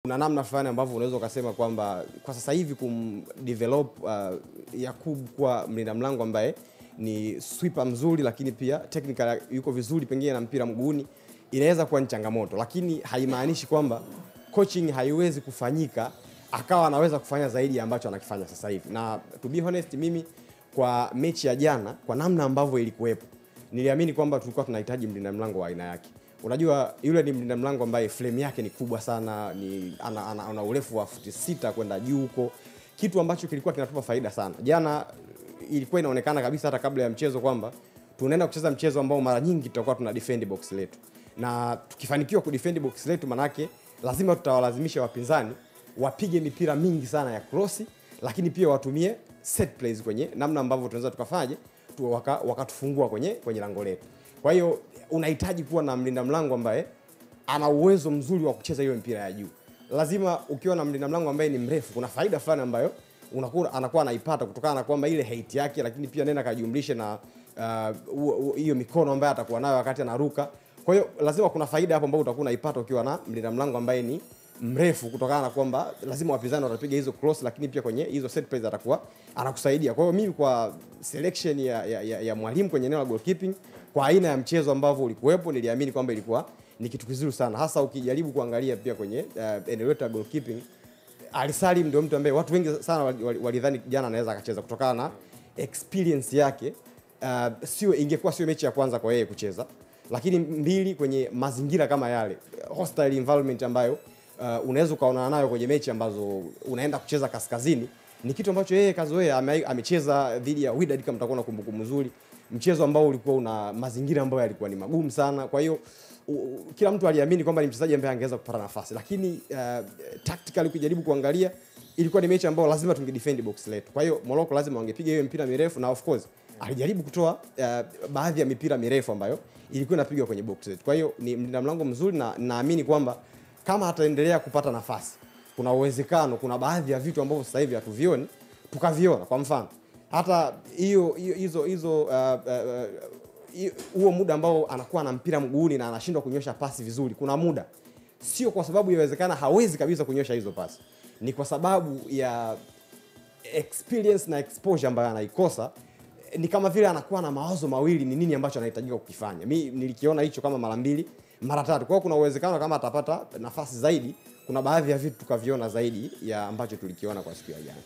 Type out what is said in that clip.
Kuna namna fulani ambavyo unaweza ukasema kwamba kwa sasa hivi kumdevelop Yakub kwa mlinda mlango ambaye ni sweeper mzuri, lakini pia technical yuko vizuri pengine na mpira mguuni, inaweza kuwa ni changamoto, lakini haimaanishi kwamba coaching haiwezi kufanyika akawa anaweza kufanya zaidi ya ambacho anakifanya sasa hivi. Na to be honest, mimi kwa mechi ya jana, kwa namna ambavyo ilikuwepo, niliamini kwamba tulikuwa tunahitaji mlinda mlango wa aina yake. Unajua yule ni mlinda mlango ambaye frame yake ni kubwa sana, ni ana urefu wa futi 6 kwenda juu huko, kitu ambacho kilikuwa kinatupa faida sana. Jana ilikuwa inaonekana kabisa hata kabla ya mchezo kwamba tunaenda kucheza mchezo ambao mara nyingi tutakuwa tuna defend box letu. Na tukifanikiwa ku defend box letu, manake lazima tutawalazimisha wapinzani wapige mipira mingi sana ya cross, lakini pia watumie set plays kwenye namna ambavyo tunaweza tukafaje wakatufungua kwenye lango letu. Kwa hiyo unahitaji kuwa na mlinda mlango ambaye ana uwezo mzuri wa kucheza hiyo mpira ya juu. Lazima ukiwa na mlinda mlango ambaye ni mrefu, kuna faida fulani ambayo anakuwa anaipata kutokana na kwamba ile height yake, lakini pia nenda kajumlishe na hiyo mikono ambayo atakuwa nayo wakati anaruka. Kwa hiyo lazima kuna faida hapo ambayo utakuwa unaipata ukiwa na mlinda mlango ambaye ni mrefu, kutokana na kwamba lazima wapinzani watapiga hizo cross, lakini pia kwenye hizo set plays atakuwa anakusaidia. Kwa hiyo mimi kwa selection ya mwalimu kwenye eneo la goalkeeping, kwa aina ya mchezo ambavyo ulikuwepo, niliamini kwamba ilikuwa ni kitu kizuri sana, hasa ukijaribu kuangalia pia kwenye eneo la goalkeeping. Ali Salim ndio mtu ambaye watu wengi sana walidhani jana anaweza akacheza kutokana na experience yake. Ingekuwa sio mechi ya kwanza kwa yeye kucheza, lakini mbili kwenye mazingira kama yale, hostile environment ambayo unaweza ukaonana nayo kwenye mechi ambazo unaenda kucheza kaskazini, ni kitu ambacho yeye kazoea. Amecheza dhidi ya Wydad kama mtakuwa na kumbukumbu nzuri, mchezo ambao ulikuwa una mazingira ambayo yalikuwa ni magumu sana. Kwa hiyo kila mtu aliamini kwamba ni mchezaji ambaye angeweza kupata nafasi, lakini tactically ukijaribu kuangalia, ilikuwa ni mechi ambayo lazima tungedefend box letu. Kwa hiyo Morocco lazima wangepiga hiyo mpira mirefu, na of course alijaribu kutoa baadhi ya mipira mirefu ambayo ilikuwa inapigwa kwenye box letu. Kwa hiyo ni mlinda mlango mzuri, na naamini kwamba kama ataendelea kupata nafasi, kuna uwezekano kuna baadhi ya vitu ambavyo sasa hivi hatuvioni tukaviona. Kwa mfano hata huo muda ambao anakuwa na mpira mguuni na anashindwa kunyosha pasi vizuri, kuna muda sio kwa sababu inawezekana hawezi kabisa kunyosha hizo pasi, ni kwa sababu ya experience na exposure ambayo anaikosa. Ni kama vile anakuwa na mawazo mawili, ni nini ambacho anahitajika kukifanya. Mimi nilikiona hicho kama mara 2 mara 3. Kwa hiyo kuna uwezekano kama atapata nafasi zaidi, kuna baadhi ya vitu tukaviona zaidi ya ambacho tulikiona kwa siku ya jana.